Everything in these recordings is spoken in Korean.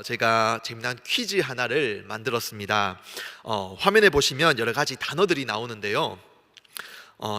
제가 재미난 퀴즈 하나를 만들었습니다. 화면에 보시면 여러 가지 단어들이 나오는데요.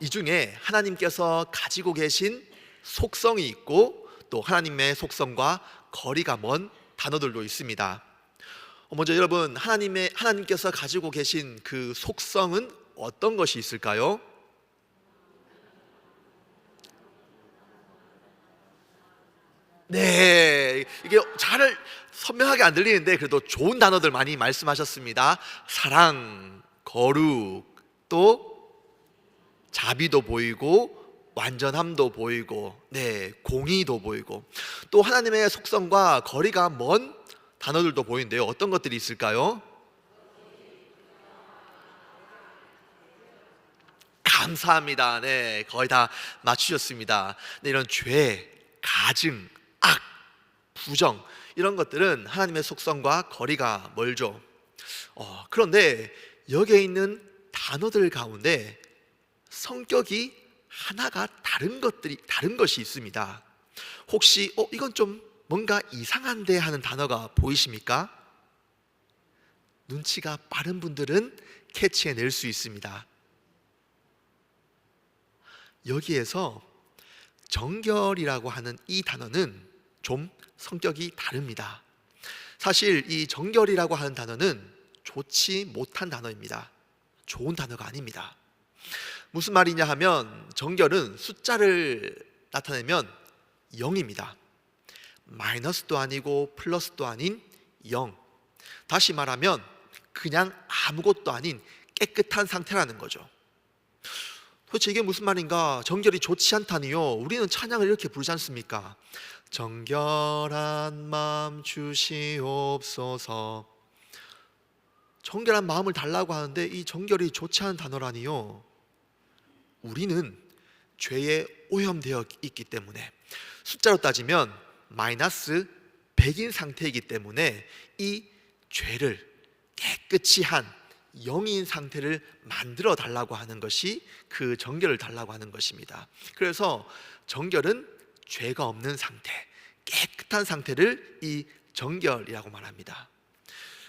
이 중에 하나님께서 가지고 계신 속성이 있고 또 하나님의 속성과 거리가 먼 단어들도 있습니다. 먼저 여러분, 하나님께서 가지고 계신 그 속성은 어떤 것이 있을까요? 네, 이게 잘 선명하게 안 들리는데 그래도 좋은 단어들 많이 말씀하셨습니다. 사랑, 거룩, 또 자비도 보이고 완전함도 보이고, 네, 공의도 보이고, 또 하나님의 속성과 거리가 먼 단어들도 보이는데요. 어떤 것들이 있을까요? 감사합니다. 네, 거의 다 맞추셨습니다. 네, 이런 죄, 가증, 악, 부정, 이런 것들은 하나님의 속성과 거리가 멀죠. 그런데 여기에 있는 단어들 가운데 성격이 하나가 다른 것이 있습니다. 혹시 이건 좀 뭔가 이상한데 하는 단어가 보이십니까? 눈치가 빠른 분들은 캐치해낼 수 있습니다. 여기에서 정결이라고 하는 이 단어는 좀 성격이 다릅니다. 사실 이 정결이라고 하는 단어는 좋지 못한 단어입니다. 좋은 단어가 아닙니다. 무슨 말이냐 하면 정결은 숫자를 나타내면 0입니다. 마이너스도 아니고 플러스도 아닌 0. 다시 말하면 그냥 아무것도 아닌 깨끗한 상태라는 거죠. 도대체 이게 무슨 말인가? 정결이 좋지 않다니요. 우리는 찬양을 이렇게 부르지 않습니까? 정결한 마음 주시옵소서. 정결한 마음을 달라고 하는데 이 정결이 좋지 않은 단어라니요. 우리는 죄에 오염되어 있기 때문에, 숫자로 따지면 마이너스 100인 상태이기 때문에 이 죄를 깨끗이 한 0인 상태를 만들어 달라고 하는 것이 그 정결을 달라고 하는 것입니다. 그래서 정결은 죄가 없는 상태, 깨끗한 상태를 이 정결이라고 말합니다.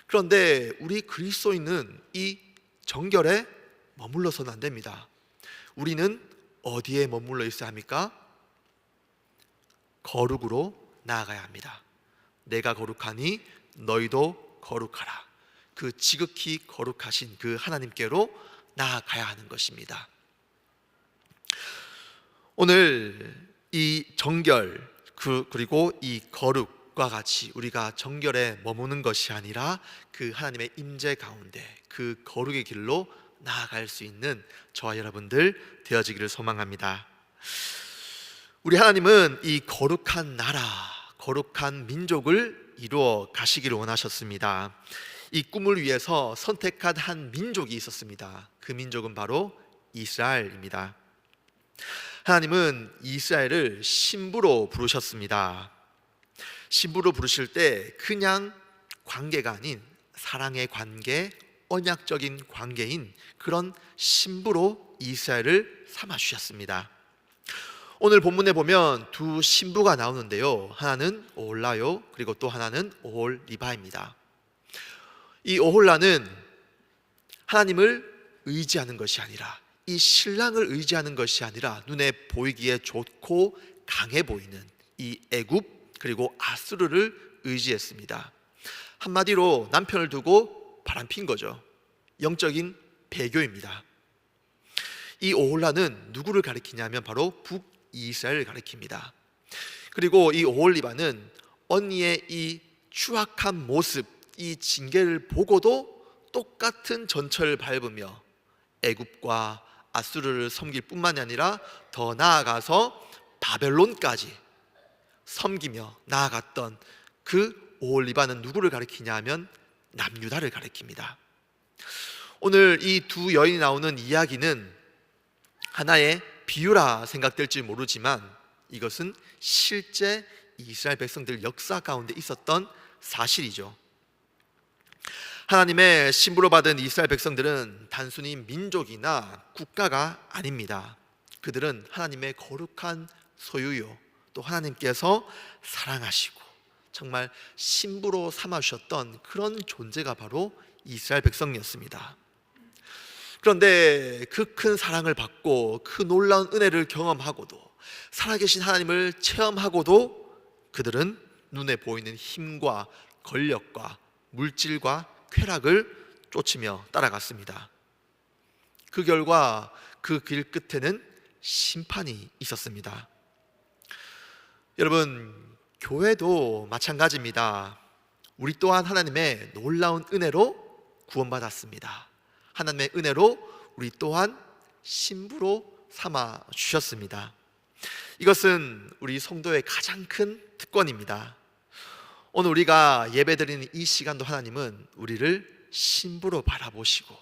그런데 우리 그리스도인은 이 정결에 머물러서는 안 됩니다. 우리는 어디에 머물러 있어야 합니까? 거룩으로 나아가야 합니다. 내가 거룩하니 너희도 거룩하라. 그 지극히 거룩하신 그 하나님께로 나아가야 하는 것입니다. 오늘 이 정결 그리고 이 거룩과 같이 우리가 정결에 머무는 것이 아니라 그 하나님의 임재 가운데 그 거룩의 길로 나아갈 수 있는 저와 여러분들 되어지기를 소망합니다. 우리 하나님은 이 거룩한 나라, 거룩한 민족을 이루어 가시기를 원하셨습니다. 이 꿈을 위해서 선택한 한 민족이 있었습니다. 그 민족은 바로 이스라엘입니다. 하나님은 이스라엘을 신부로 부르셨습니다. 신부로 부르실 때 그냥 관계가 아닌 사랑의 관계, 언약적인 관계인 그런 신부로 이스라엘을 삼아 주셨습니다. 오늘 본문에 보면 두 신부가 나오는데요. 하나는 오홀라요, 그리고 또 하나는 오홀리바입니다. 이 오홀라는 하나님을 의지하는 것이 아니라, 이 신랑을 의지하는 것이 아니라 눈에 보이기에 좋고 강해 보이는 이 애굽 그리고 아수르를 의지했습니다. 한마디로 남편을 두고 바람핀 거죠. 영적인 배교입니다. 이 오홀라는 누구를 가리키냐면 바로 북이스라엘을 가리킵니다. 그리고 이 오홀리바는 언니의 이 추악한 모습, 이 징계를 보고도 똑같은 전철을 밟으며 애굽과 아수르를 섬길 뿐만이 아니라 더 나아가서 바벨론까지 섬기며 나아갔던 그 오홀리바는 누구를 가리키냐 하면 남유다를 가리킵니다. 오늘 이 두 여인이 나오는 이야기는 하나의 비유라 생각될지 모르지만 이것은 실제 이스라엘 백성들 역사 가운데 있었던 사실이죠. 하나님의 신부로 받은 이스라엘 백성들은 단순히 민족이나 국가가 아닙니다. 그들은 하나님의 거룩한 소유요, 또 하나님께서 사랑하시고 정말 신부로 삼아주셨던 그런 존재가 바로 이스라엘 백성이었습니다. 그런데 그 큰 사랑을 받고 그 놀라운 은혜를 경험하고도, 살아계신 하나님을 체험하고도 그들은 눈에 보이는 힘과 권력과 물질과 쾌락을 쫓으며 따라갔습니다. 그 결과 그 길 끝에는 심판이 있었습니다. 여러분, 교회도 마찬가지입니다. 우리 또한 하나님의 놀라운 은혜로 구원받았습니다. 하나님의 은혜로 우리 또한 신부로 삼아 주셨습니다. 이것은 우리 성도의 가장 큰 특권입니다. 오늘 우리가 예배드리는 이 시간도 하나님은 우리를 신부로 바라보시고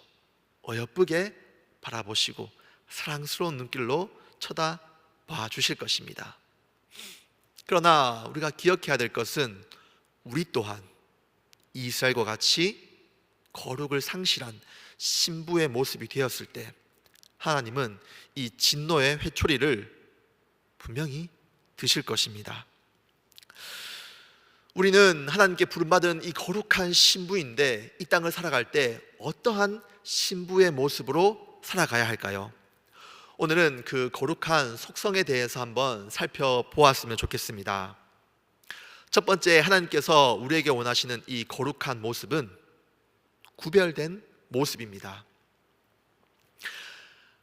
어여쁘게 바라보시고 사랑스러운 눈길로 쳐다봐 주실 것입니다. 그러나 우리가 기억해야 될 것은 우리 또한 이스라엘과 같이 거룩을 상실한 신부의 모습이 되었을 때 하나님은 이 진노의 회초리를 분명히 드실 것입니다. 우리는 하나님께 부름받은 이 거룩한 신부인데 이 땅을 살아갈 때 어떠한 신부의 모습으로 살아가야 할까요? 오늘은 그 거룩한 속성에 대해서 한번 살펴보았으면 좋겠습니다. 첫 번째, 하나님께서 우리에게 원하시는 이 거룩한 모습은 구별된 모습입니다.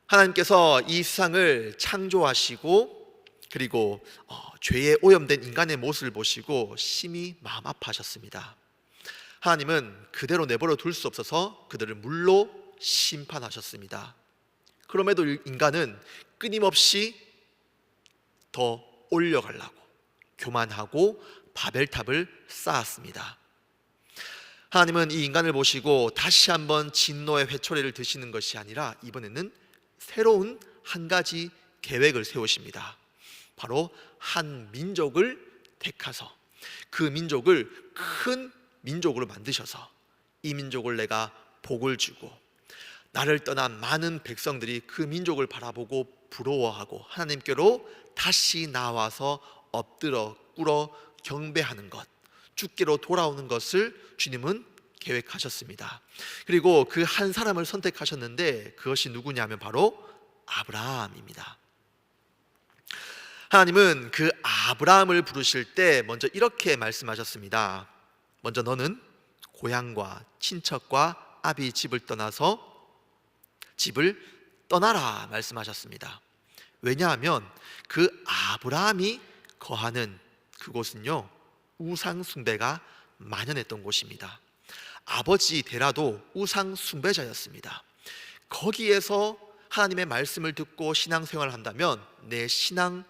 하나님께서 이 세상을 창조하시고 그리고 죄에 오염된 인간의 모습을 보시고 심히 마음 아파하셨습니다. 하나님은 그대로 내버려 둘 수 없어서 그들을 물로 심판하셨습니다. 그럼에도 인간은 끊임없이 더 올려가려고 교만하고 바벨탑을 쌓았습니다. 하나님은 이 인간을 보시고 다시 한번 진노의 회초리를 드시는 것이 아니라 이번에는 새로운 한 가지 계획을 세우십니다. 바로 한 민족을 택하서 그 민족을 큰 민족으로 만드셔서 이 민족을 내가 복을 주고 나를 떠난 많은 백성들이 그 민족을 바라보고 부러워하고 하나님께로 다시 나와서 엎드려 꿇어 경배하는 것, 주께로 돌아오는 것을 주님은 계획하셨습니다. 그리고 그 한 사람을 선택하셨는데 그것이 누구냐면 바로 아브라함입니다. 하나님은 그 아브라함을 부르실 때 먼저 이렇게 말씀하셨습니다. 먼저 너는 고향과 친척과 아비 집을 떠나서 집을 떠나라 말씀하셨습니다. 왜냐하면 그 아브라함이 거하는 그곳은요, 우상 숭배가 만연했던 곳입니다. 아버지 데라도 우상 숭배자였습니다. 거기에서 하나님의 말씀을 듣고 신앙생활을 한다면 내 신앙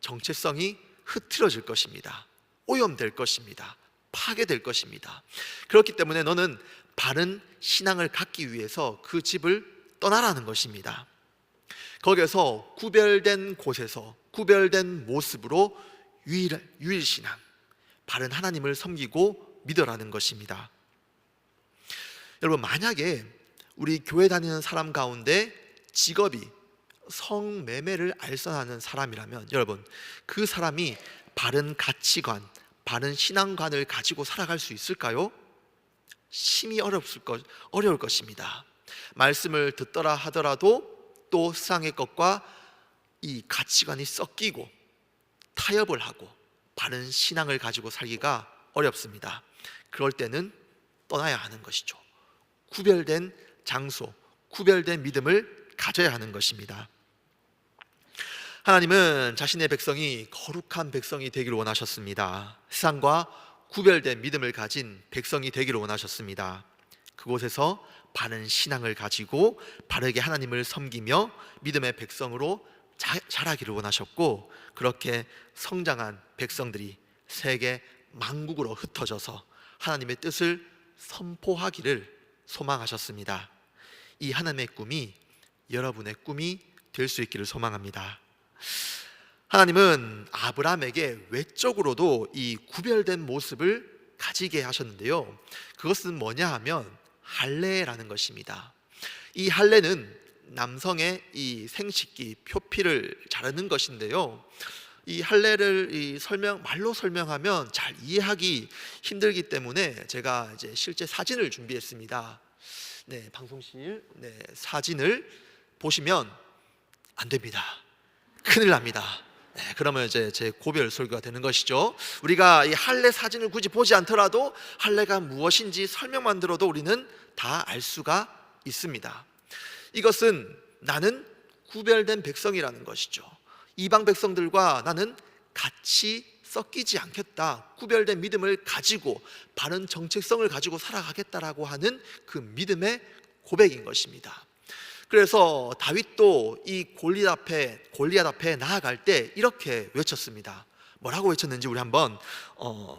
정체성이 흐트러질 것입니다. 오염될 것입니다. 파괴될 것입니다. 그렇기 때문에 너는 바른 신앙을 갖기 위해서 그 집을 떠나라는 것입니다. 거기에서 구별된 곳에서 구별된 모습으로 유일신앙, 바른 하나님을 섬기고 믿어라는 것입니다. 여러분, 만약에 우리 교회 다니는 사람 가운데 직업이 성매매를 알선하는 사람이라면 여러분, 그 사람이 바른 가치관, 바른 신앙관을 가지고 살아갈 수 있을까요? 심히 어려울 것입니다. 말씀을 듣더라 하더라도 또 세상의 것과 이 가치관이 섞이고 타협을 하고 바른 신앙을 가지고 살기가 어렵습니다. 그럴 때는 떠나야 하는 것이죠. 구별된 장소, 구별된 믿음을 가져야 하는 것입니다. 하나님은 자신의 백성이 거룩한 백성이 되기를 원하셨습니다. 세상과 구별된 믿음을 가진 백성이 되기를 원하셨습니다. 그곳에서 바른 신앙을 가지고 바르게 하나님을 섬기며 믿음의 백성으로 자라기를 원하셨고, 그렇게 성장한 백성들이 세계 만국으로 흩어져서 하나님의 뜻을 선포하기를 소망하셨습니다. 이 하나님의 꿈이 여러분의 꿈이 될 수 있기를 소망합니다. 하나님은 아브라함에게 외적으로도 이 구별된 모습을 가지게 하셨는데요, 그것은 뭐냐 하면 할례라는 것입니다. 이 할례는 남성의 이 생식기 표피를 자르는 것인데요, 이 할례를 말로 설명하면 잘 이해하기 힘들기 때문에 제가 이제 실제 사진을 준비했습니다. 네, 방송실 사진을 보시면 안 됩니다. 큰일 납니다. 네, 그러면 이제 제 고별 설교가 되는 것이죠. 우리가 이 할례 사진을 굳이 보지 않더라도 할례가 무엇인지 설명만 들어도 우리는 다 알 수가 있습니다. 이것은 나는 구별된 백성이라는 것이죠. 이방 백성들과 나는 같이 섞이지 않겠다. 구별된 믿음을 가지고 바른 정체성을 가지고 살아가겠다라고 하는 그 믿음의 고백인 것입니다. 그래서 다윗도 이 골리앗 앞에 나아갈 때 이렇게 외쳤습니다. 뭐라고 외쳤는지 우리 한번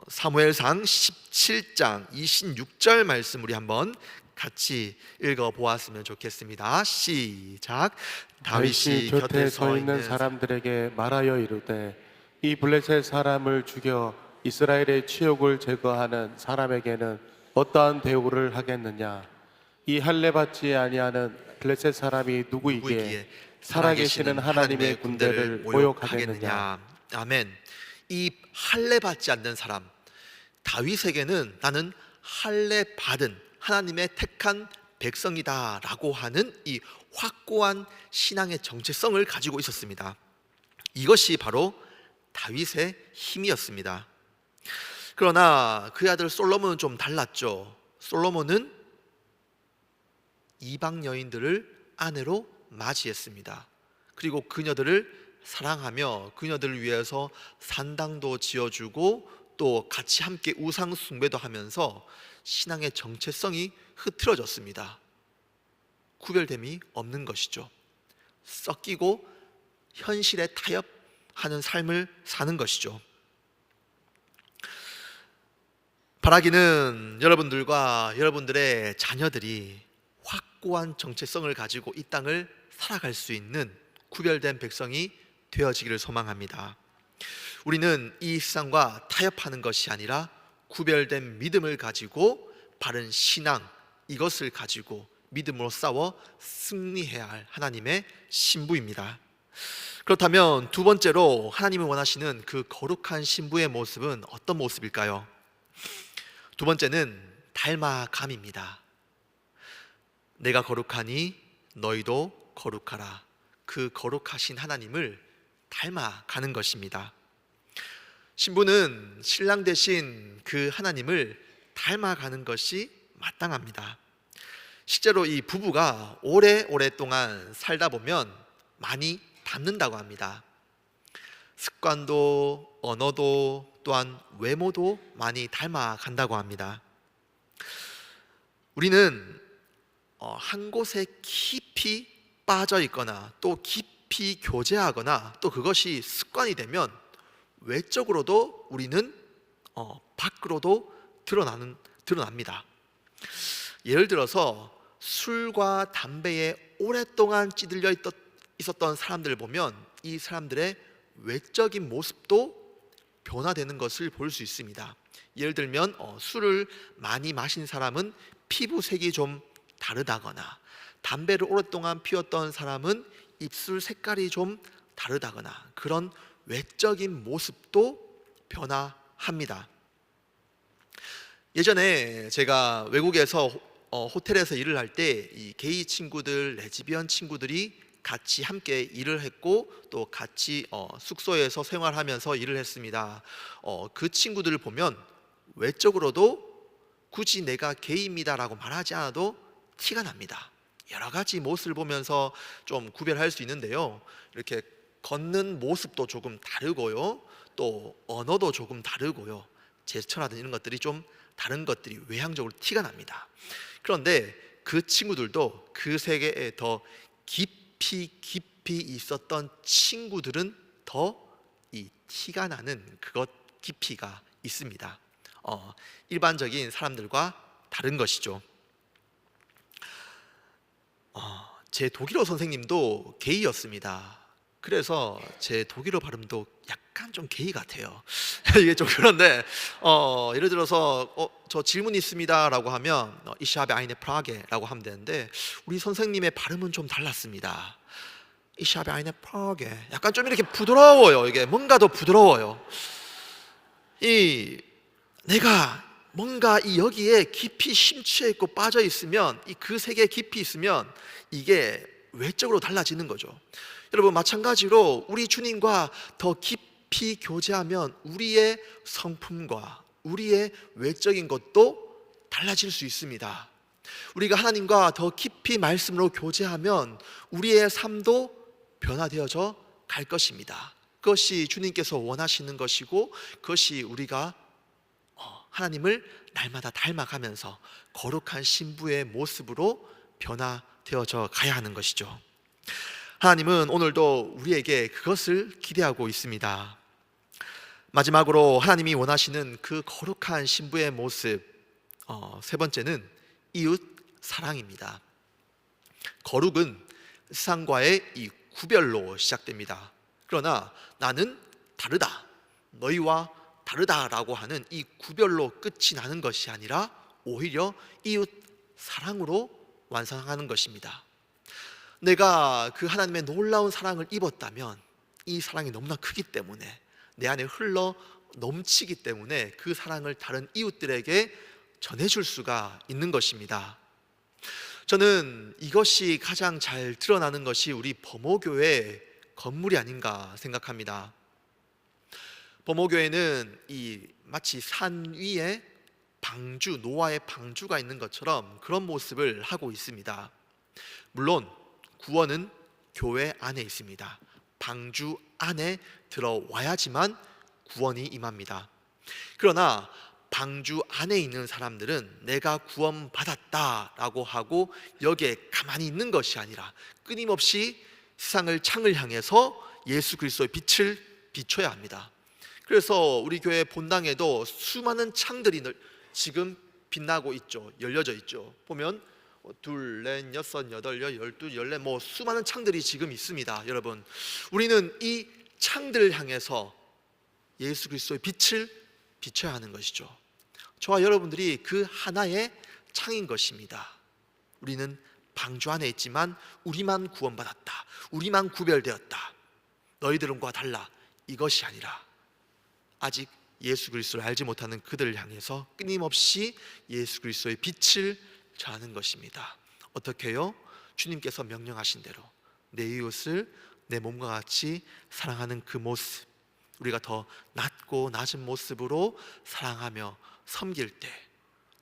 사무엘상 17장 26절 말씀 우리 한번 같이 읽어보았으면 좋겠습니다. 시작. 다윗이 곁에 서 있는 사람들에게 말하여 이르되 이 블레셋 사람을 죽여 이스라엘의 치욕을 제거하는 사람에게는 어떠한 대우를 하겠느냐? 이 할례 받지 아니하는 블레셋 사람이 누구이기에 살아계시는 하나님의 군대를 모욕하겠느냐? 아멘. 이 할례 받지 않는 사람, 다윗에게는 나는 할례 받은 하나님의 택한 백성이다라고 하는 이 확고한 신앙의 정체성을 가지고 있었습니다. 이것이 바로 다윗의 힘이었습니다. 그러나 그의 아들 솔로몬은 좀 달랐죠. 솔로몬은 이방 여인들을 아내로 맞이했습니다. 그리고 그녀들을 사랑하며 그녀들을 위해서 산당도 지어주고 또 같이 함께 우상 숭배도 하면서 신앙의 정체성이 흐트러졌습니다. 구별됨이 없는 것이죠. 섞이고 현실에 타협하는 삶을 사는 것이죠. 바라기는 여러분들과 여러분들의 자녀들이 확고한 정체성을 가지고 이 땅을 살아갈 수 있는 구별된 백성이 되어지기를 소망합니다. 우리는 이 세상과 타협하는 것이 아니라 구별된 믿음을 가지고 바른 신앙, 이것을 가지고 믿음으로 싸워 승리해야 할 하나님의 신부입니다. 그렇다면 두 번째로 하나님이 원하시는 그 거룩한 신부의 모습은 어떤 모습일까요? 두 번째는 닮아감입니다. 내가 거룩하니 너희도 거룩하라. 그 거룩하신 하나님을 닮아가는 것입니다. 신부는 신랑 되신 그 하나님을 닮아가는 것이 마땅합니다. 실제로 이 부부가 오랫동안 살다 보면 많이 닮는다고 합니다. 습관도 언어도 또한 외모도 많이 닮아간다고 합니다. 우리는 한 곳에 깊이 빠져 있거나 또 깊이 교제하거나 또 그것이 습관이 되면 외적으로도 우리는 밖으로도 드러납니다. 예를 들어서 술과 담배에 오랫동안 찌들려 있었던 사람들을 보면 이 사람들의 외적인 모습도 변화되는 것을 볼 수 있습니다. 예를 들면 술을 많이 마신 사람은 피부색이 좀 다르다거나, 담배를 오랫동안 피웠던 사람은 입술 색깔이 좀 다르다거나, 그런 외적인 모습도 변화합니다. 예전에 제가 외국에서 호텔에서 일을 할 때 이 게이 친구들, 레즈비언 친구들이 같이 함께 일을 했고 또 같이 숙소에서 생활하면서 일을 했습니다. 그 친구들을 보면 외적으로도 굳이 내가 게이입니다라고 말하지 않아도 티가 납니다. 여러 가지 모습을 보면서 좀 구별할 수 있는데요. 이렇게 걷는 모습도 조금 다르고요. 또 언어도 조금 다르고요. 제스처라든지 이런 것들이 좀 다른 것들이 외향적으로 티가 납니다. 그런데 그 친구들도 그 세계에 더 깊이 있었던 친구들은 더 이 티가 나는 그것 깊이가 있습니다. 일반적인 사람들과 다른 것이죠. 제 독일어 선생님도 게이였습니다. 그래서 제 독일어 발음도 약간 좀 게이 같아요. 이게 좀 그런데 예를 들어서 저 질문 있습니다 라고 하면 Ich habe eine Frage 라고 하면 되는데 우리 선생님의 발음은 좀 달랐습니다. Ich habe eine Frage. 약간 좀 이렇게 부드러워요. 이게 뭔가 더 부드러워요. 이 내가 뭔가 이 여기에 깊이 심취해 있고 빠져 있으면, 이 그 세계에 깊이 있으면 이게 외적으로 달라지는 거죠. 여러분, 마찬가지로 우리 주님과 더 깊이 교제하면 우리의 성품과 우리의 외적인 것도 달라질 수 있습니다. 우리가 하나님과 더 깊이 말씀으로 교제하면 우리의 삶도 변화되어져 갈 것입니다. 그것이 주님께서 원하시는 것이고, 그것이 우리가 하나님을 날마다 닮아가면서 거룩한 신부의 모습으로 변화되어져 가야 하는 것이죠. 하나님은 오늘도 우리에게 그것을 기대하고 있습니다. 마지막으로 하나님이 원하시는 그 거룩한 신부의 모습, 세 번째는 이웃 사랑입니다. 거룩은 세상과의 이 구별로 시작됩니다. 그러나 나는 다르다, 너희와 다르다라고 하는 이 구별로 끝이 나는 것이 아니라 오히려 이웃 사랑으로 완성하는 것입니다. 내가 그 하나님의 놀라운 사랑을 입었다면 이 사랑이 너무나 크기 때문에, 내 안에 흘러 넘치기 때문에 그 사랑을 다른 이웃들에게 전해줄 수가 있는 것입니다. 저는 이것이 가장 잘 드러나는 것이 우리 범호교회 건물이 아닌가 생각합니다. 범호교회는 마치 산 위에 방주, 노아의 방주가 있는 것처럼 그런 모습을 하고 있습니다. 물론 구원은 교회 안에 있습니다. 방주 안에 들어와야지만 구원이 임합니다. 그러나 방주 안에 있는 사람들은 내가 구원받았다라고 하고 여기에 가만히 있는 것이 아니라 끊임없이 세상을 창을 향해서 예수 그리스도의 빛을 비춰야 합니다. 그래서 우리 교회 본당에도 수많은 창들이 지금 빛나고 있죠. 열려져 있죠. 보면 둘, 넷, 여섯, 여덟, 열두, 열네, 수많은 창들이 지금 있습니다. 여러분, 우리는 이 창들을 향해서 예수 그리스도의 빛을 비춰야 하는 것이죠. 저와 여러분들이 그 하나의 창인 것입니다. 우리는 방주 안에 있지만 우리만 구원받았다, 우리만 구별되었다, 너희들과 달라, 이것이 아니라 아직 예수 그리스도를 알지 못하는 그들을 향해서 끊임없이 예수 그리스도의 빛을 전하는 것입니다. 어떻게요? 주님께서 명령하신 대로 내 이웃을 내 몸과 같이 사랑하는 그 모습, 우리가 더 낮고 낮은 모습으로 사랑하며 섬길 때,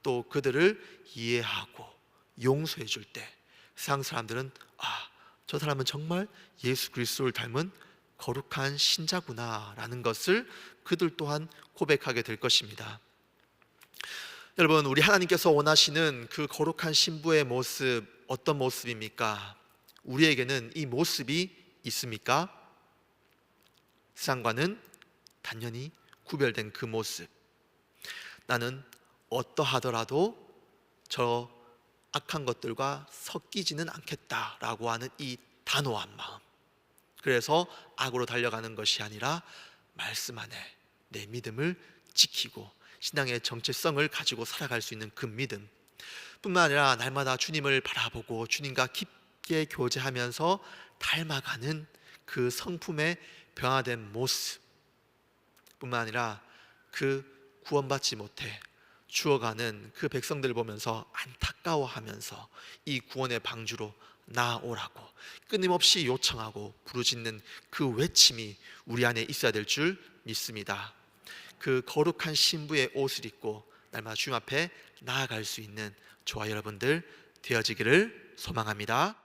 또 그들을 이해하고 용서해 줄 때, 세상 사람들은 저 사람은 정말 예수 그리스도를 닮은 거룩한 신자구나 라는 것을 그들 또한 고백하게 될 것입니다. 여러분, 우리 하나님께서 원하시는 그 거룩한 신부의 모습, 어떤 모습입니까? 우리에게는 이 모습이 있습니까? 세상과는 단연히 구별된 그 모습. 나는 어떠하더라도 저 악한 것들과 섞이지는 않겠다라고 하는 이 단호한 마음. 그래서 악으로 달려가는 것이 아니라 말씀 안에 내 믿음을 지키고 신앙의 정체성을 가지고 살아갈 수 있는 그 믿음 뿐만 아니라 날마다 주님을 바라보고 주님과 깊게 교제하면서 닮아가는 그 성품의 변화된 모습 뿐만 아니라 그 구원받지 못해 죽어가는 그 백성들을 보면서 안타까워하면서 이 구원의 방주로 나오라고 끊임없이 요청하고 부르짖는 그 외침이 우리 안에 있어야 될 줄 믿습니다. 그 거룩한 신부의 옷을 입고 날마다 주님 앞에 나아갈 수 있는 저와 여러분들 되어지기를 소망합니다.